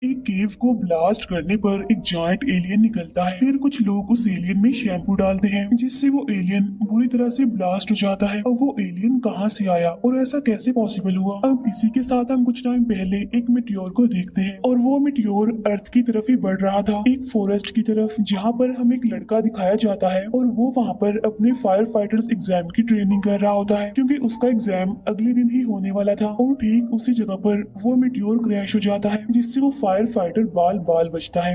एक केव को ब्लास्ट करने पर एक जायंट एलियन निकलता है। फिर कुछ लोग उस एलियन में शैम्पू डालते हैं जिससे वो एलियन बुरी तरह से ब्लास्ट हो जाता है। अब वो एलियन कहाँ से आया और ऐसा कैसे पॉसिबल हुआ? अब इसी के साथ हम कुछ टाइम पहले एक मिट्योर को देखते हैं और वो मिट्योर अर्थ की तरफ ही बढ़ रहा था, एक फॉरेस्ट की तरफ, जहाँ पर हमें एक लड़का दिखाया जाता है और वो वहाँ पर अपने फायर फाइटर्स एग्जाम की ट्रेनिंग कर रहा होता है क्योंकि उसका एग्जाम अगले दिन ही होने वाला था। और ठीक उसी जगह पर वो मिट्योर क्रैश हो जाता है जिससे वो फायर फाइटर बाल बाल बचता है।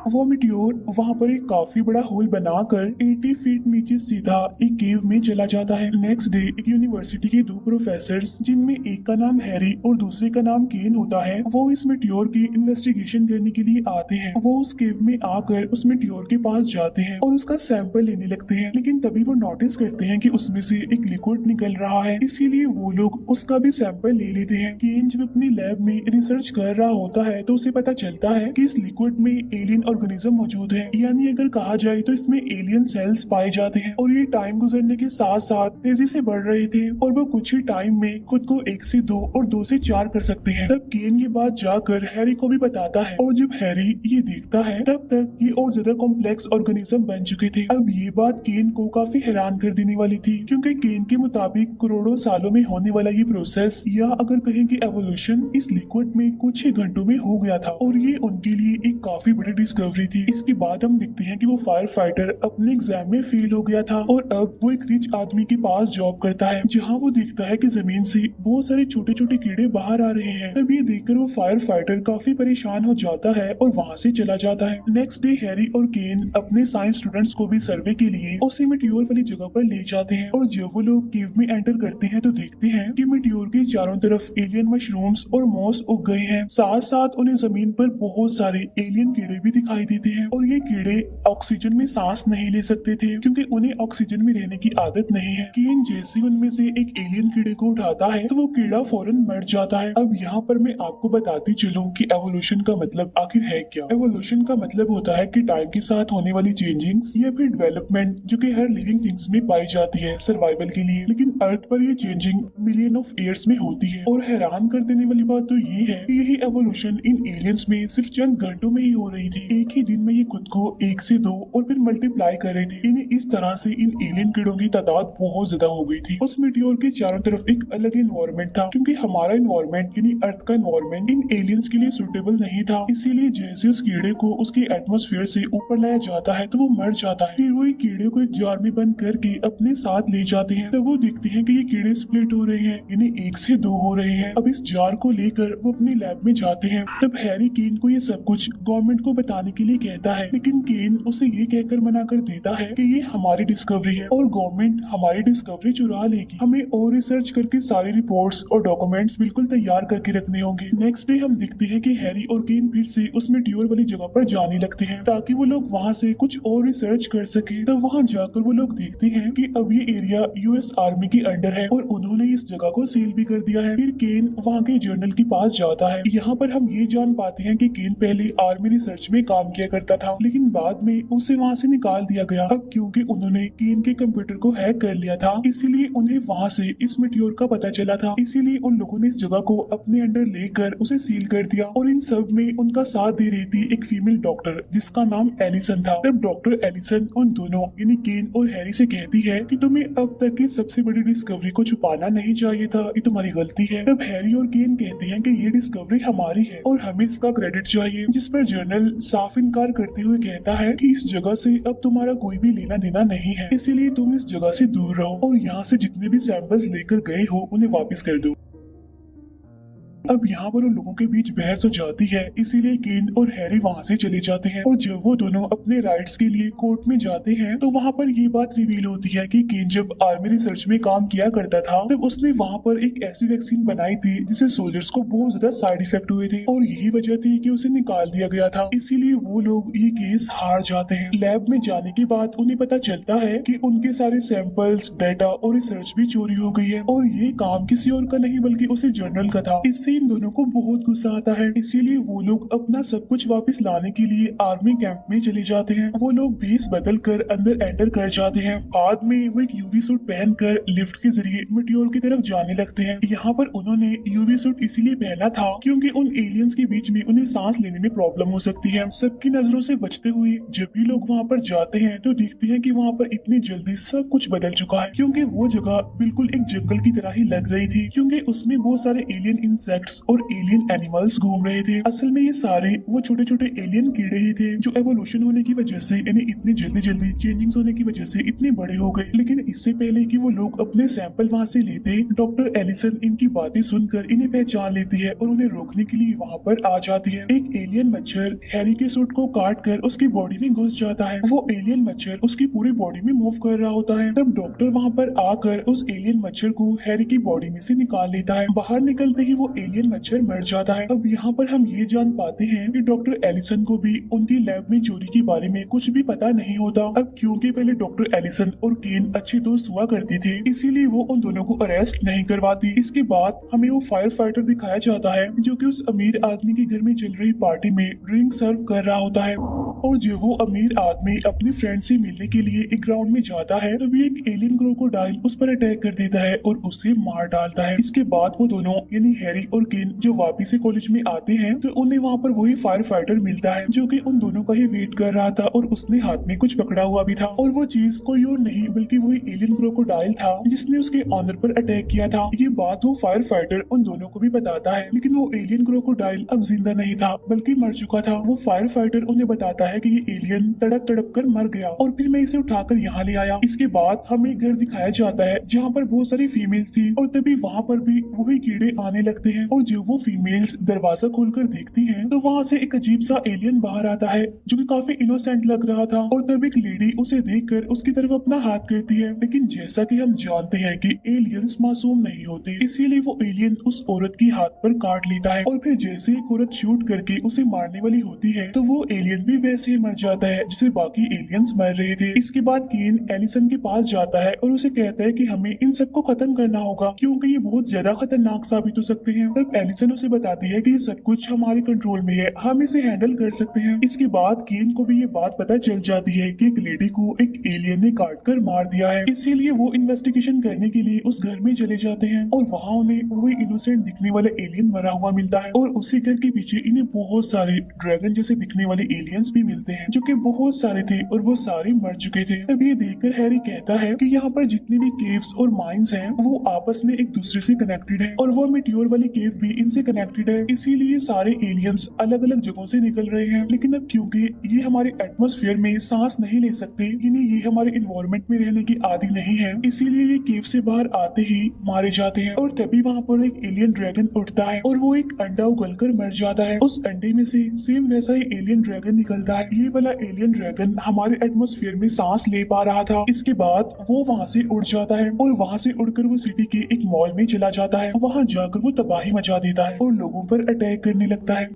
वो मिट्योर वहां पर एक काफी बड़ा होल बनाकर 80 फीट नीचे सीधा एक केव में चला जाता है। नेक्स्ट डे एक यूनिवर्सिटी के दो प्रोफेसर्स, जिनमें एक का नाम हैरी और दूसरे का नाम केन होता है, वो इस मिट्योर की इन्वेस्टिगेशन करने के लिए आते हैं। वो उस केव में आकर उस मिट्योर के पास जाते हैं और उसका सैंपल लेने लगते हैं, लेकिन तभी वो नोटिस करते हैं कि उसमें से एक लिक्विड निकल रहा है। इसीलिए वो लोग उसका भी सैंपल ले लेते हैं। केन जब अपनी लैब में रिसर्च कर रहा होता है तो उसे पता चलता है कि इस लिक्विड में एलियन ऑर्गेनिज्म मौजूद है, यानी अगर कहा जाए तो इसमें एलियन सेल्स पाए जाते हैं और ये टाइम गुजरने के साथ साथ तेजी से बढ़ रहे थे और वो कुछ ही टाइम में खुद को 1 से 2 और 2 से 4 कर सकते हैं। तब केन ये बात जाकर हैरी को भी बताता है और जब हैरी ये देखता है तब तक ये और ज्यादा कॉम्प्लेक्स ऑर्गेनिज्म बन चुके थे। अब ये बात केन को काफी हैरान कर देने वाली थी क्योंकि केन के मुताबिक करोड़ों सालों में होने वाला ये प्रोसेस, या अगर कहें कि एवोल्यूशन, इस लिक्विड में कुछ ही घंटों में हो गया था और ये उनके लिए एक काफी बड़ी डिस्कवरी थी। इसके बाद हम देखते हैं कि वो फायर फाइटर अपने एग्जाम में फेल हो गया था और अब वो एक रिच आदमी के पास जॉब करता है, जहाँ वो देखता है कि जमीन से बहुत सारे छोटे छोटे कीड़े बाहर आ रहे हैं। तब ये देखकर वो फायर फाइटर काफी परेशान हो जाता है और वहाँ से चला जाता है। नेक्स्ट डे हैरी और केन अपने साइंस स्टूडेंट्स को भी सर्वे के लिए उसी मिट्योर वाली जगह पर ले जाते हैं और जब वो लोग केव में एंटर करते हैं तो देखते हैं कि मिट्योर के चारों तरफ एलियन मशरूम्स और मॉस उग गए हैं। साथ साथ उन्हें जमीन पर बहुत सारे एलियन कीड़े भी दिखाई देते हैं और ये कीड़े ऑक्सीजन में सांस नहीं ले सकते थे क्योंकि उन्हें ऑक्सीजन में रहने की आदत नहीं है। केन जैसे उनमें से एक एलियन कीड़े को उठाता है तो वो कीड़ा फौरन मर जाता है। अब यहाँ पर मैं आपको बताती चलूं कि एवोल्यूशन का मतलब आखिर है क्या। एवोल्यूशन का मतलब होता है कि टाइम के साथ होने वाली चेंजिंग्स या फिर डेवलपमेंट जो कि हर लिविंग थिंग्स में पाई जाती है सर्वाइवल के लिए, लेकिन अर्थ पर ये चेंजिंग मिलियन ऑफ ईयर्स में होती है। और हैरान कर देने वाली बात तो ये है कि यही एवोल्यूशन इन एलियंस में सिर्फ चंद घंटों में ही हो रही थी। एक ही दिन में ये खुद को 1 से 2 और फिर मल्टीप्लाई कर रहे थे। इन्हें इस तरह से इन एलियन कीड़ों की तादाद बहुत ज्यादा हो गई थी। उस मीटियोर के चारों तरफ एक अलग इन्वायरमेंट था क्योंकि हमारा इन्वायरमेंट यानी अर्थ का इन्वायरमेंट इन एलियंस के लिए सुटेबल नहीं था। इसीलिए जैसे उस कीड़े को उसके एटमोस्फेयर से ऊपर लाया जाता है तो वो मर जाता है। फिर वो एक कीड़े को एक जार में बंद करके अपने साथ ले जाते हैं। तब वो देखते हैं कि ये कीड़े स्प्लिट हो रहे हैं, यानी 1 से 2 हो रहे हैं। अब इस जार को लेकर वो अपनी लैब में जाते हैं। तब हैरी केन को ये सब कुछ गवर्नमेंट को बताने के लिए कहता है, लेकिन केन उसे ये कहकर मना कर देता है कि ये हमारी डिस्कवरी है और गवर्नमेंट हमारी डिस्कवरी चुरा लेगी। हमें और रिसर्च करके सारी रिपोर्ट्स और डॉक्यूमेंट्स बिल्कुल तैयार करके रखने होंगे। नेक्स्ट डे हम देखते हैं कि हैरी और केन फिर से उस मिट्योर वाली जगह पर जाने लगते हैं ताकि वो लोग वहाँ से कुछ और रिसर्च कर सके। तब वहाँ जाकर वो लोग देखते हैं कि अब ये एरिया यूएस आर्मी के अंडर है और उन्होंने इस जगह को सील भी कर दिया है। फिर केन वहाँ के जर्नल के पास जाता है। यहाँ पर हम ये जान पाते हैं कि केन पहले आर्मी रिसर्च में काम किया करता था, लेकिन बाद में उसे वहाँ से निकाल दिया गया। अब क्योंकि उन्होंने केन के कंप्यूटर को हैक कर लिया था, इसीलिए उन्हें वहाँ से इस मिट्योर का पता चला था। इसीलिए उन लोगों ने इस जगह को अपने अंडर लेकर उसे सील कर दिया और इन सब में उनका साथ दे रही थी एक फीमेल डॉक्टर जिसका नाम एलिसन था। तब डॉक्टर एलिसन उन दोनों यानी केन और हैरी से कहती है कि तुम्हें अब तक की सबसे बड़ी डिस्कवरी को छुपाना नहीं चाहिए था, ये तुम्हारी गलती है। तब हैरी और केन कहते हैं कि ये डिस्कवरी हमारी है और हमें इसका क्रेडिट चाहिए, जिस पर जर्नल साफ इनकार करते हुए कहता है कि इस जगह से अब तुम्हारा कोई भी लेना देना नहीं है, इसीलिए तुम इस जगह से दूर रहो और यहाँ से जितने भी सैंपल्स लेकर गए हो उन्हें वापस कर दो। अब यहाँ पर उन लोगों के बीच बहस हो जाती है, इसीलिए केन और हैरी वहाँ से चले जाते हैं और जब वो दोनों अपने राइट्स के लिए कोर्ट में जाते हैं तो वहाँ पर ये बात रिवील होती है कि केन जब आर्मी रिसर्च में काम किया करता था तब उसने वहाँ पर एक ऐसी वैक्सीन बनाई थी जिससे सोल्जर्स को बहुत ज्यादा साइड इफेक्ट हुए थे और यही वजह थी कि उसे निकाल दिया गया था। इसीलिए वो लोग ये केस हार जाते हैं। लैब में जाने के बाद उन्हें पता चलता है कि उनके सारे सैंपल्स, डाटा और रिसर्च भी चोरी हो गई है और ये काम किसी और का नहीं बल्कि उसे जर्नल का था। इससे इन दोनों को बहुत गुस्सा आता है। इसीलिए वो लोग अपना सब कुछ वापस लाने के लिए आर्मी कैंप में चले जाते हैं। वो लोग भेस बदल कर अंदर एंटर कर जाते हैं। बाद में वो एक यूवी सूट पहनकर लिफ्ट के जरिए मीटियोर की तरफ जाने लगते हैं। यहाँ पर उन्होंने यूवी सूट इसीलिए पहना था क्योंकि उन एलियंस के बीच में उन्हें सांस लेने में प्रॉब्लम हो सकती है। सबकी नजरों से बचते हुए जब भी लोग वहाँ पर जाते हैं तो देखते हैं कि वहाँ पर इतनी जल्दी सब कुछ बदल चुका है, क्योंकि वो जगह बिल्कुल एक जंगल की तरह ही लग रही थी, क्योंकि उसमें बहुत सारे एलियन इंसेक्ट्स और एलियन एनिमल्स घूम रहे थे। असल में ये सारे वो छोटे छोटे एलियन कीड़े ही थे जो एवोल्यूशन होने की वजह से यानी इतनी जल्दी जल्दी चेंजिंग होने की वजह से इतने बड़े हो गए। लेकिन इससे पहले कि वो लोग अपने सैंपल वहाँ से लेते, डॉक्टर एलिसन इनकी बातें सुनकर इन्हें पहचान लेती है और उन्हें रोकने के लिए वहाँ पर आ जाती है। एक एलियन मच्छर हैरी के सूट को काट कर उसकी बॉडी में घुस जाता है। वो एलियन मच्छर उसकी पूरी बॉडी में मूव कर रहा होता है। तब डॉक्टर वहाँ पर आकर उस एलियन मच्छर को हैरी की बॉडी में से निकाल लेता है। बाहर निकलते ही वो एलियन मच्छर मर जाता है। अब यहाँ पर हम ये जान पाते हैं कि डॉक्टर एलिसन को भी उनकी लैब में चोरी के बारे में कुछ भी पता नहीं होता। अब क्योंकि पहले डॉक्टर एलिसन और केन अच्छे दोस्त हुआ करते थे, इसीलिए वो उन दोनों को अरेस्ट नहीं करवाती। इसके बाद हमें वो फायर फाइटर दिखाया जाता है जो कि उस अमीर आदमी के घर में चल रही पार्टी में ड्रिंक सर्व कर रहा होता है। और जब वो अमीर आदमी अपनी फ्रेंड से मिलने के लिए एक ग्राउंड में जाता है तभी एक एलियन क्रोकोडाइल उस पर अटैक कर देता है और उसे मार डालता है। इसके बाद वो दोनों यानी हैरी और केन जब वापिस से कॉलेज में आते हैं तो उन्हें वहाँ पर वही फायर फाइटर मिलता है जो कि उन दोनों का ही वेट कर रहा था और उसने हाथ में कुछ पकड़ा हुआ भी था। और वो चीज कोई और नहीं बल्कि वही एलियन क्रोकोडाइल था जिसने उसके ऑनर पर अटैक किया था। ये बात वो फायर फाइटर उन दोनों को भी बताता है, लेकिन वो एलियन क्रोकोडाइल अब जिंदा नहीं था बल्कि मर चुका था। वो फायर फाइटर उन्हें बताता है कि ये एलियन तड़प तड़प कर मर गया और फिर मैं इसे उठाकर यहाँ ले आया। इसके बाद हमें घर दिखाया जाता है जहाँ पर बहुत सारी फीमेल्स थी और तभी वहाँ पर भी वही कीड़े आने लगते हैं। और जब वो फीमेल्स दरवाजा खोलकर देखती हैं तो वहाँ से एक अजीब सा एलियन बाहर आता है जो कि काफी इनोसेंट लग रहा था। और तब एक लेडी उसे देखकर उसकी तरफ अपना हाथ करती है, लेकिन जैसा कि हम जानते हैं कि एलियंस मासूम नहीं होते, इसीलिए वो एलियन उस औरत की हाथ पर काट लेता है। और फिर जैसे एक औरत शूट करके उसे मारने वाली होती है तो वो एलियन भी वैसे ही मर जाता है जैसे बाकी एलियंस मर रहे थे। इसके बाद केन एलिसन के पास जाता है और उसे कहता है कि हमें इन सबको खत्म करना होगा क्योंकि ये बहुत ज्यादा खतरनाक साबित हो सकते हैं। तब एलिसन उसे बताती है कि ये सब कुछ हमारे कंट्रोल में है, हम इसे हैंडल कर सकते हैं। इसके बाद केन को भी ये बात पता चल जाती है कि एक लेडी को एक एलियन ने काट कर मार दिया है। इसीलिए वो इन्वेस्टिगेशन करने के लिए उस घर में चले जाते हैं और वहाँ उन्हें वही इनोसेंट दिखने वाला एलियन मरा हुआ मिलता है और उसी घर के पीछे इन्हें बहुत सारे ड्रैगन जैसे दिखने वाले एलियंस भी मिलते हैं जो कि बहुत सारे थे और वो सारे मर चुके थे। तब ये देखकर हैरी कहता है कि यहाँ पर जितने भी केव्स और माइंस हैं वो आपस में एक दूसरे से कनेक्टेड है और वो मीटियोर वाली केव भी इनसे कनेक्टेड है, इसीलिए सारे एलियंस अलग अलग जगहों से निकल रहे हैं। लेकिन अब क्योंकि ये हमारे एटमॉस्फेयर में सांस नहीं ले सकते, यानी ये हमारे इन्वायरमेंट में रहने की आदि नहीं है, इसीलिए ये केव से बाहर आते ही मारे जाते हैं। और तभी वहाँ पर एक एलियन ड्रैगन उठता है और वो एक अंडा उगलकर मर जाता है। उस अंडे में से सेम वैसा ही एलियन ड्रैगन निकलता है। ये वाला एलियन ड्रैगन हमारे एटमॉस्फेयर में सांस ले पा रहा था। इसके बाद वो वहाँ से उड़ जाता है और वहाँ से उड़कर वो सिटी के एक मॉल में चला जाता है। वहाँ जाकर वो तबाही मचा देता है और लोगों पर अटैक करने लगता है।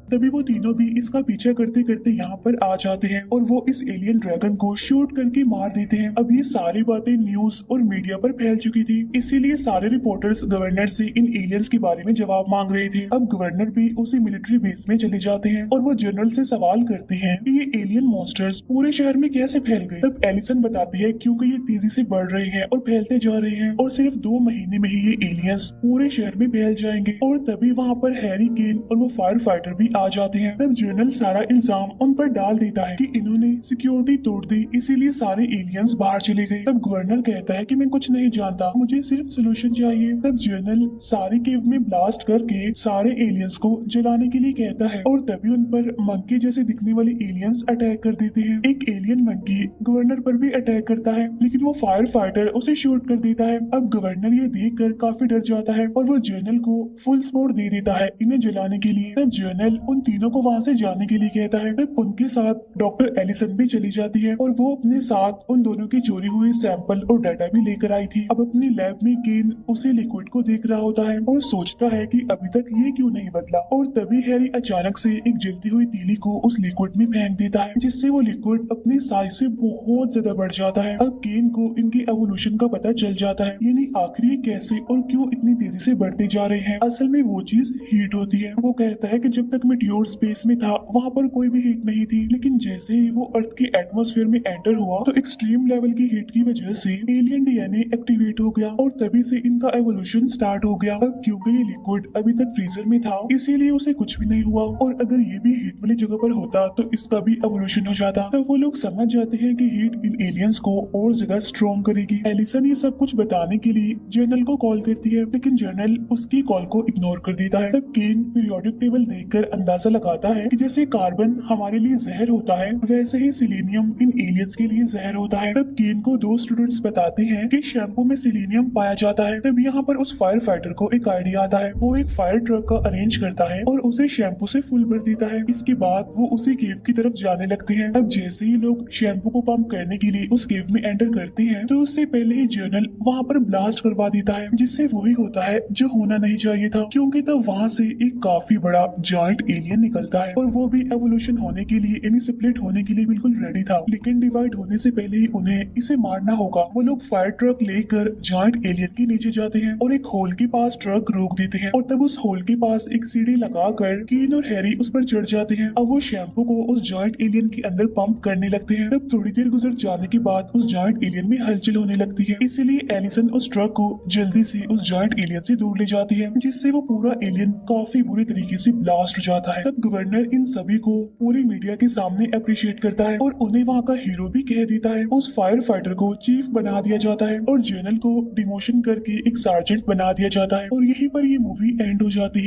तभी वो तीनों भी इसका पीछा करते करते यहाँ पर आ जाते हैं और वो इस एलियन ड्रैगन को शूट करके मार देते हैं। अब ये सारी बातें न्यूज और मीडिया पर फैल चुकी थी, इसीलिए सारे रिपोर्टर्स गवर्नर से इन एलियंस के बारे में जवाब मांग रहे थे। अब गवर्नर भी उसी मिलिट्री बेस में चले जाते हैं और वो जनरल से सवाल करते हैं कि ये एलियन मॉन्स्टर्स पूरे शहर में कैसे फैल गए। तब एलिसन बताती है क्योंकि ये तेजी से बढ़ रहे हैं और फैलते जा रहे हैं और सिर्फ 2 महीने में ही ये एलियंस पूरे शहर में फैल जाएंगे। और तभी वहाँ पर हैरी, केन और वो फायर फाइटर भी आ जाते हैं। तब जनरल सारा इल्जाम उन पर डाल देता है कि इन्होंने सिक्योरिटी तोड़ दी, इसीलिए सारे एलियंस बाहर चले गए। तब गवर्नर कहता है कि मैं कुछ नहीं जानता, मुझे सिर्फ सोल्यूशन चाहिए। तब जनरल सारी केव में ब्लास्ट करके सारे एलियंस को जलाने के लिए कहता है और तभी उन पर मंकी जैसे दिखने वाले एलियंस अटैक कर देते हैं। एक एलियन मंकी गवर्नर पर भी अटैक करता है, लेकिन वो फायर फाइटर उसे शूट कर देता है। अब गवर्नर ये देखकर काफी डर जाता है और वो जनरल को फुल सपोर्ट दे देता है इन्हें जलाने के लिए। तब जनरल उन तीनों को वहाँ से जाने के लिए कहता है। तब उनके साथ डॉक्टर एलिसन भी चली जाती है और वो अपने साथ उन दोनों की चोरी हुई सैंपल और डाटा भी लेकर आई थी। अब अपनी लैब में केन उसे लिक्विड को देख रहा होता है और सोचता है कि अभी तक ये क्यों नहीं बदला। और तभी हैरी अचानक से एक जलती हुई तीली को उस लिक्विड में फेंक देता है, जिससे वो लिक्विड अपनी साइज से बहुत ज्यादा बढ़ जाता है। अब केन को इनकी एवोल्यूशन का पता चल जाता है, यानी आखिर ये कैसे और क्यों इतनी तेजी से बढ़ते जा रहे हैं। असल में वो चीज हीट होती है। वो कहता है कि जब तक मीटियोर स्पेस में था वहाँ पर कोई भी हीट नहीं थी, लेकिन जैसे ही वो अर्थ के एटमॉस्फेयर में एंटर हुआ तो एक्सट्रीम लेवल की हीट की वजह से एलियन डीएनए एक्टिवेट हो गया और तभी से इनका एवोल्यूशन स्टार्ट हो गया। अब क्योंकि ये लिक्विड अभी तक फ्रीजर में था इसीलिए उसे कुछ भी नहीं हुआ, और अगर ये भी हीट वाली जगह पर होता तो इसका भी एवोल्यूशन हो जाता। तो वो लोग समझ जाते हैं कि हीट इन एलियंस को और ज्यादा स्ट्रॉन्ग करेगी। एलिसन ये सब कुछ बताने के लिए जर्नल को कॉल करती है, लेकिन जर्नल उसकी कॉल को इग्नोर कर देता है। तब केन पीरियोडिक टेबल देखकर अंदाजा लगाता है कि जैसे कार्बन हमारे लिए जहर होता है वैसे ही सिलीनियम इन एलियंस के लिए जहर होता है। तब केन को दो स्टूडेंट्स बताते हैं कि शैम्पू में सिलीनियम पाया जाता है। तब यहाँ पर उस फायर फाइटर को एक आइडिया आता है। वो एक फायर ट्रक का अरेंज करता है और उसे शैम्पू से फुल भर देता है। इसके बाद वो उसी केव की तरफ जाने लगते हैं। अब जैसे ही लोग शैम्पू को पंप करने के लिए उस केव में एंटर करते हैं तो उससे पहले ही जर्नल वहाँ पर ब्लास्ट करवा देता है, जिससे वही होता है जो होना नहीं चाहिए था, क्योंकि तब वहाँ से एक काफी बड़ा जॉइंट एलियन निकलता है और वो भी एवोल्यूशन होने के लिए यानी स्प्लिट होने के लिए बिल्कुल रेडी था, लेकिन डिवाइड होने से पहले ही उन्हें इसे मारना होगा। वो लोग फायर ट्रक लेकर जॉइंट एलियन के नीचे जाते हैं और एक होल के पास ट्रक रोक देते हैं, और तब उस होल के पास एक सीढ़ी लगाकर केन और हैरी उस पर चढ़ जाते हैं। अब वो शैम्पू को उस जॉइंट एलियन के अंदर पंप करने लगते हैं। तब थोड़ी देर गुजर जाने के बाद उस जॉइंट एलियन में हलचल होने लगती है, इसीलिए एलिसन उस ट्रक को जल्दी से उस जॉइंट एलियन से दूर ले जाती है, जिससे वो पूरा एलियन काफी बुरी तरीके से ब्लास्ट हो जाता है। तब गवर्नर इन सभी को पूरी मीडिया के सामने अप्रिशिएट करता है और उन्हें वहाँ का हीरो भी कह देता है। उस फायर फाइटर को चीफ बना दिया जाता है और जर्नल को डिमोशन करके एक सार्जेंट बना दिया जाता है, और यहीं पर ये मूवी एंड हो जाती है।